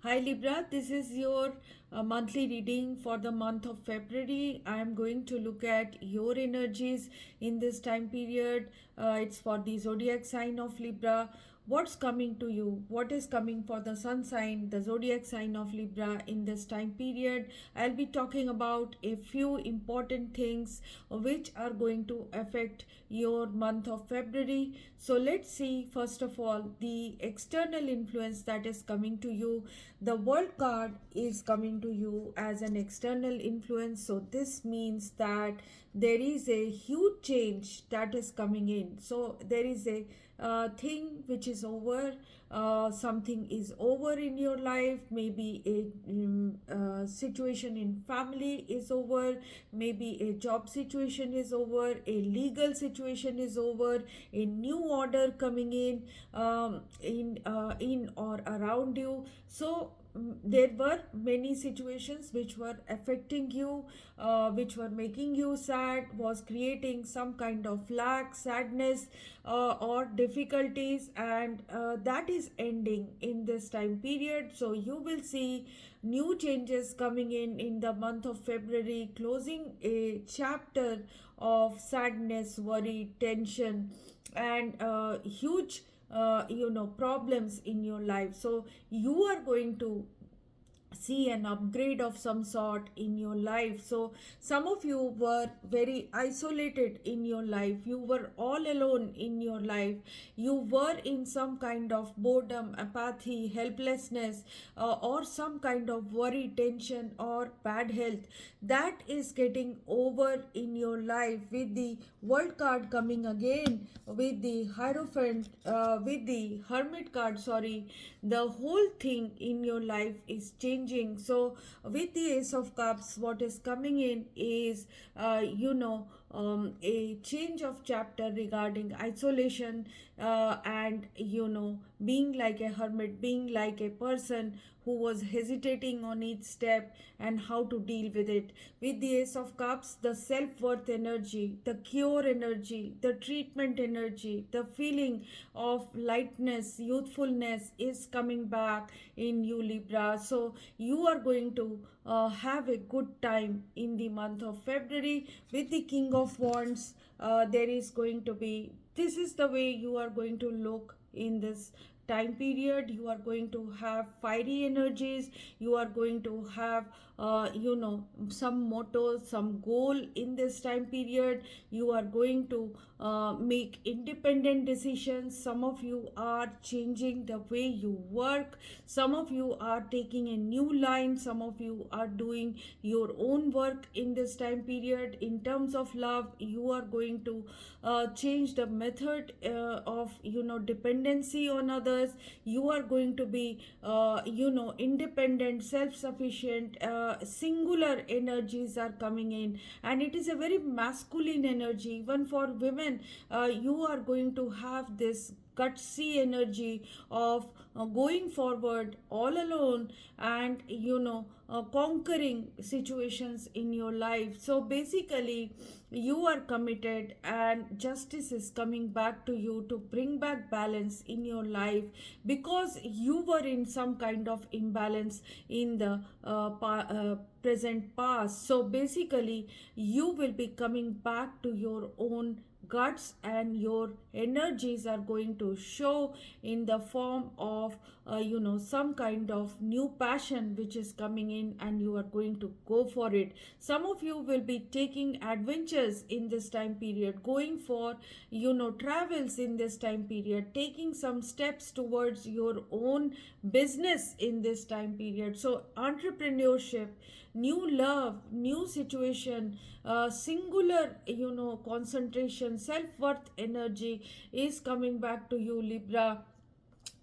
Hi Libra, this is your monthly reading for the month of February. I am going to look at your energies in this time period. It's for the zodiac sign of Libra. What's coming to you? What is coming for the sun sign, the zodiac sign of Libra in this time period? I'll be talking about a few important things which are going to affect your month of February. So let's see first of all the external influence that is coming to you. The world card is coming to you as an external influence, so this means that there is a huge change that is coming in. So there is a thing which is over, something is over in your life, maybe a situation in family is over, maybe a job situation is over, a legal situation is over, a new order coming in or around you. So there were many situations which were affecting you, which were making you sad, was creating some kind of lack, sadness, or difficulties, and that is ending in this time period. So you will see new changes coming in the month of February, closing a chapter of sadness, worry, tension, and huge problems in your life. So you are going to see an upgrade of some sort in your life. So some of you were very isolated in your life, you were all alone in your life, you were in some kind of boredom, apathy, helplessness, or some kind of worry, tension, or bad health. That is getting over in your life with the world card coming again, with the hierophant, with the hermit card, sorry. The whole thing in your life is changing. So with the ace of cups, what is coming in is a change of chapter regarding isolation, and being like a hermit, being like a person who was hesitating on each step and how to deal with it. With the ace of cups, the self-worth energy, the cure energy, the treatment energy, the feeling of lightness, youthfulness is coming back in you, Libra. So you are going to have a good time in the month of February. With the king of wands, there is going to be, this is the way you are going to look in this time period. You are going to have fiery energies, you are going to have some motto, some goal in this time period. You are going to make independent decisions. Some of you are changing the way you work, some of you are taking a new line, some of you are doing your own work in this time period. In terms of love, you are going to change the method of dependency on others. You are going to be independent, self sufficient. Singular energies are coming in, and it is a very masculine energy. Even for women, you are going to have this gutsy energy of going forward all alone, and conquering situations in your life. So basically you are committed, and justice is coming back to you to bring back balance in your life, because you were in some kind of imbalance in the present past. So basically you will be coming back to your own guts, and your energies are going to show in the form of some kind of new passion which is coming in, and you are going to go for it. Some of you will be taking adventures in this time period, going for travels in this time period, taking some steps towards your own business in this time period. So entrepreneurship, new love, new situation, singular concentration, self-worth energy is coming back to you, Libra.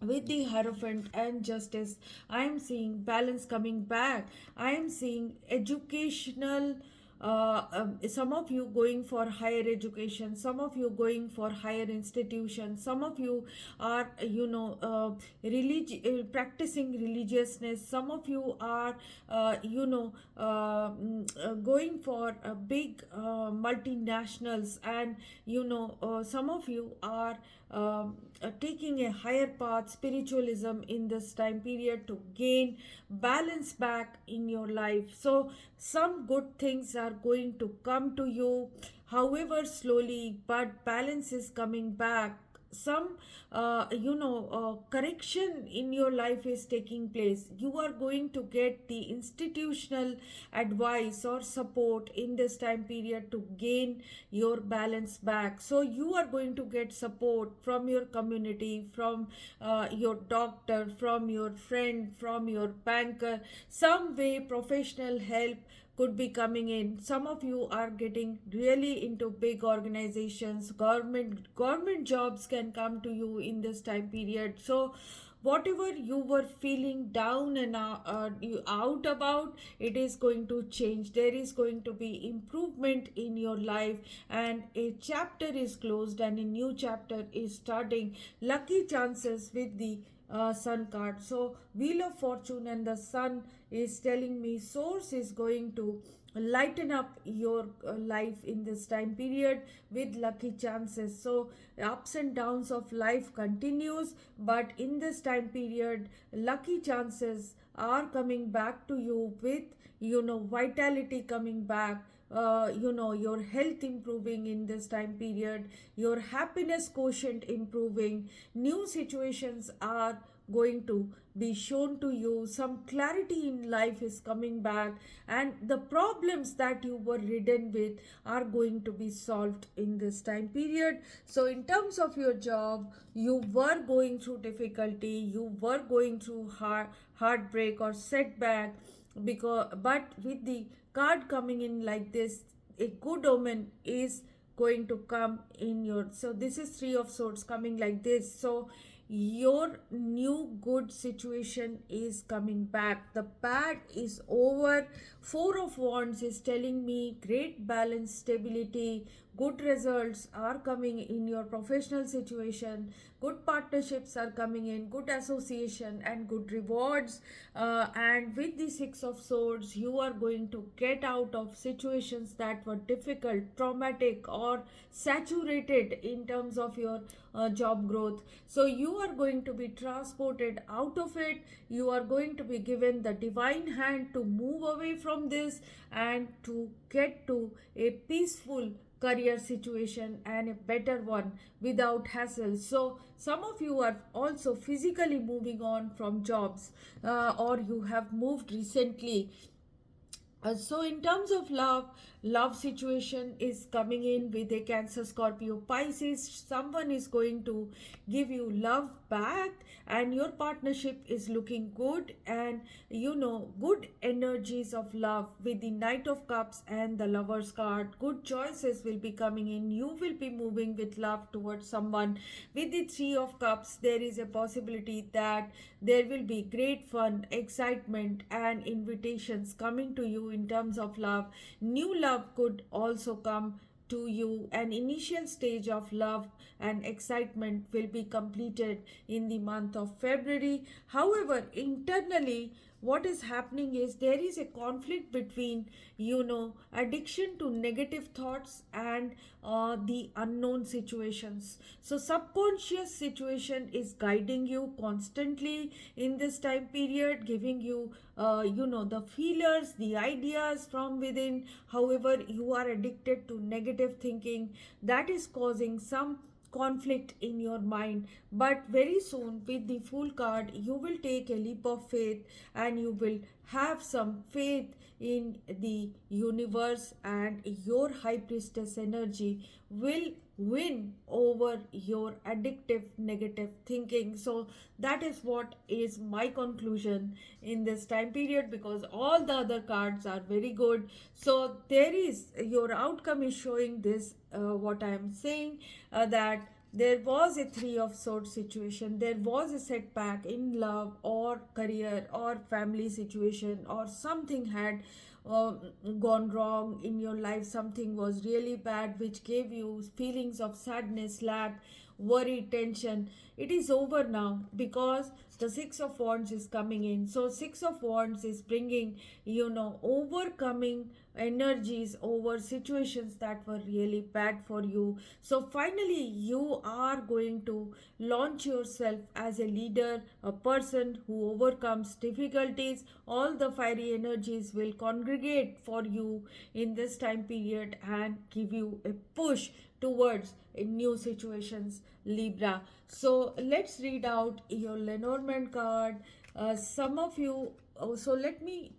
With the hierophant and justice, I am seeing balance coming back. I am seeing educational some of you going for higher education, some of you going for higher institutions, some of you are practicing religiousness, some of you are going for big multinationals, and some of you are taking a higher path, spiritualism, in this time period to gain balance back in your life. So some good things are going to come to you, however slowly, but balance is coming back. Some correction in your life is taking place. You are going to get the institutional advice or support in this time period to gain your balance back. So you are going to get support from your community, from your doctor, from your friend, from your banker. Some way professional help could be coming in. Some of you are getting really into big organizations. Government jobs can come to you in this time period. So whatever you were feeling down and you out about, it is going to change. There is going to be improvement in your life, and a chapter is closed and a new chapter is starting. Lucky chances with the sun card. So wheel of fortune and the sun is telling me source is going to lighten up your life in this time period with lucky chances. So ups and downs of life continues, but in this time period lucky chances are coming back to you with vitality coming back, your health improving in this time period, your happiness quotient improving, new situations are going to be shown to you, some clarity in life is coming back, and the problems that you were ridden with are going to be solved in this time period. So in terms of your job, you were going through difficulty, you were going through heartbreak or setback, but with the card coming in like this, a good omen is going to come in your. So this is three of swords coming like this. So your new good situation is coming back, the bad is over. Four of wands is telling me great balance, stability, good results are coming in your professional situation, good partnerships are coming in, good association and good rewards. And with the six of swords, you are going to get out of situations that were difficult, traumatic, or saturated in terms of your job growth. So you are going to be transported out of it. You are going to be given the divine hand to move away from this and to get to a peaceful career situation and a better one without hassle. So some of you are also physically moving on from jobs, or you have moved recently. So in terms of love situation is coming in with a Cancer, Scorpio, Pisces. Someone is going to give you love back, and your partnership is looking good, and good energies of love with the Knight of Cups and the Lovers card. Good choices will be coming in. You will be moving with love towards someone. With the Three of Cups, there is a possibility that there will be great fun, excitement, and invitations coming to you in terms of love. New love could also come to you. An initial stage of love and excitement will be completed in the month of February. However, internally, what is happening is there is a conflict between addiction to negative thoughts and the unknown situations. So subconscious situation is guiding you constantly in this time period, giving you the feelers, the ideas from within. However, you are addicted to negative thinking that is causing some conflict in your mind. But very soon, with the Fool card, you will take a leap of faith and you will have some faith in the universe, and your High Priestess energy will win over your addictive negative thinking. So that is what is my conclusion in this time period, because all the other cards are very good. So there is, your outcome is showing this, what I am saying, that there was a Three of Swords situation, there was a setback in love or career or family situation, or something had gone wrong in your life, something was really bad which gave you feelings of sadness, lack, worry, tension, it is over now because the Six of Wands is coming in. So Six of Wands is bringing, overcoming energies over situations that were really bad for you. So finally you are going to launch yourself as a leader, a person who overcomes difficulties. All the fiery energies will congregate for you in this time period and give you a push towards new situations, Libra. So let's read out your Lenormand card. Some of you, so let me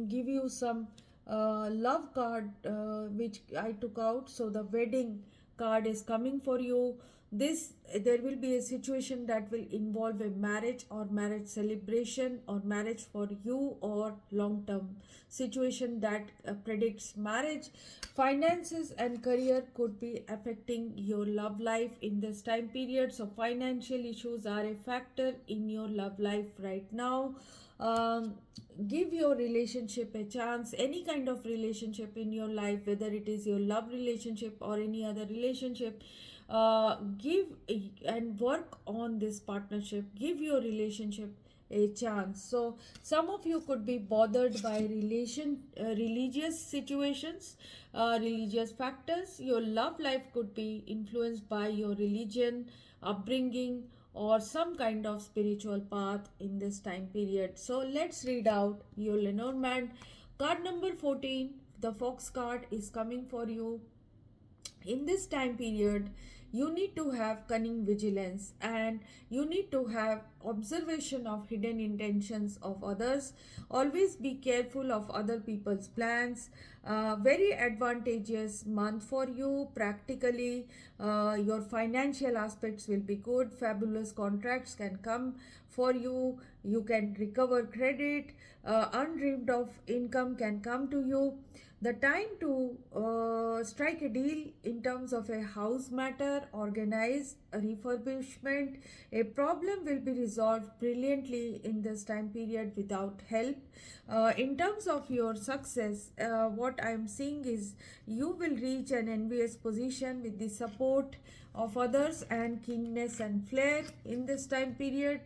give you some love card which I took out. So the wedding card is coming for you. This, there will be a situation that will involve a marriage or marriage celebration or marriage for you, or long term situation that predicts marriage. Finances and career could be affecting your love life in this time period. So financial issues are a factor in your love life right now. um, Give your relationship a chance, any kind of relationship in your life, whether it is your love relationship or any other relationship. Give and work on this partnership, give your relationship a chance. So some of you could be bothered by religious situations, religious factors. Your love life could be influenced by your religion, upbringing, or some kind of spiritual path in this time period. So let's read out your Lenormand card number 14. The Fox card is coming for you. In this time period, you need to have cunning vigilance, and you need to have observation of hidden intentions of others. Always be careful of other people's plans. Very advantageous month for you practically. Your financial aspects will be good. Fabulous contracts can come for you. You can recover credit. Undreamed of income can come to you. The time to strike a deal in terms of a house matter, organize a refurbishment. A problem will be resolved brilliantly in this time period without help. In terms of your success, what I am seeing is you will reach an envious position with the support of others and keenness and flair in this time period.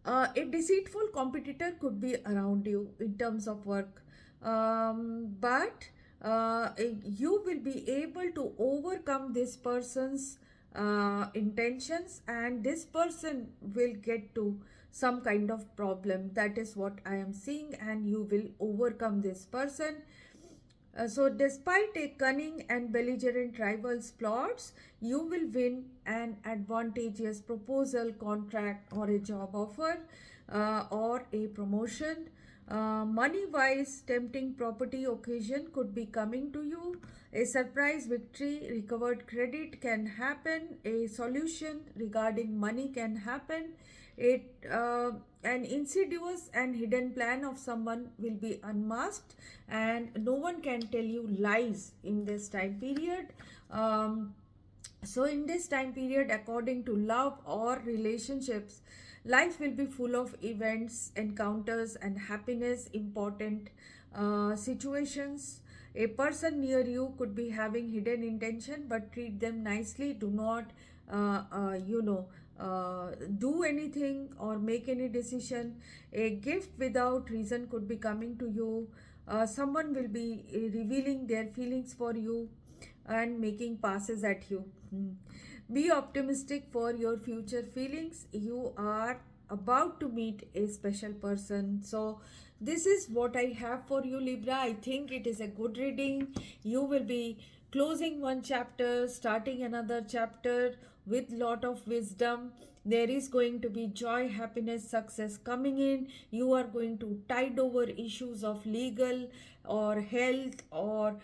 A deceitful competitor could be around you in terms of work, but you will be able to overcome this person's intentions, and this person will get to some kind of problem. That is what I am seeing, and you will overcome this person. So, despite a cunning and belligerent rival's plots, you will win an advantageous proposal, contract, or a job offer, or a promotion. Money wise, tempting property occasion could be coming to you. A surprise victory, recovered credit can happen. A solution regarding money can happen. An insidious and hidden plan of someone will be unmasked, and no one can tell you lies in this time period. So in this time period, according to love or relationships, life will be full of events, encounters, and happiness, important situations. A person near you could be having hidden intention, but treat them nicely. Do not uh, uh, you know do anything or make any decision. A gift without reason could be coming to you. Someone will be revealing their feelings for you and making passes at you. Be optimistic for your future feelings. You are about to meet a special person. So, this is what I have for you, Libra. I think it is a good reading. You will be closing one chapter, starting another chapter with lot of wisdom. There is going to be joy, happiness, success coming in. You are going to tide over issues of legal or health or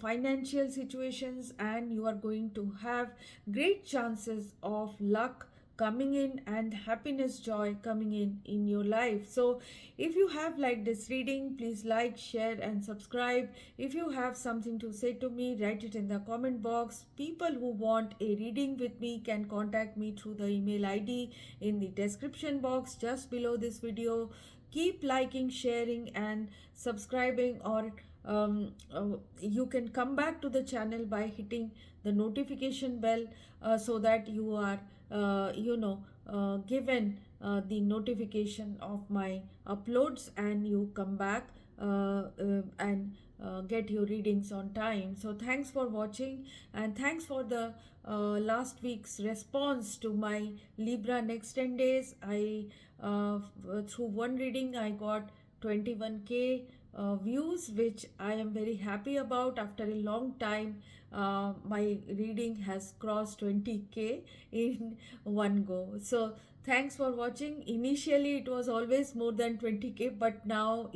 financial situations, and you are going to have great chances of luck coming in and happiness, joy coming in your life. So if you have liked this reading, please like, share, and subscribe. If you have something to say to me, write it in the comment box. People who want a reading with me can contact me through the email ID in the description box just below this video. keep liking, sharing, and subscribing, or you can come back to the channel by hitting the notification bell, so that you are given the notification of my uploads, and you come back and get your readings on time. So thanks for watching, and thanks for the last week's response to my Libra next 10 days. I through one reading I got 21K views, which I am very happy about. After a long time, my reading has crossed 20K in one go. So thanks for watching. Initially it was always more than 20K, but now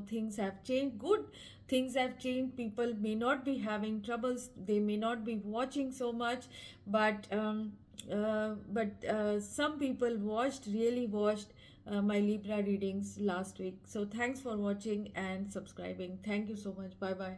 things have changed. Good things have changed. People may not be having troubles, they may not be watching so much, but some people really watched my Libra readings last week. So thanks for watching and subscribing. Thank you so much. Bye bye.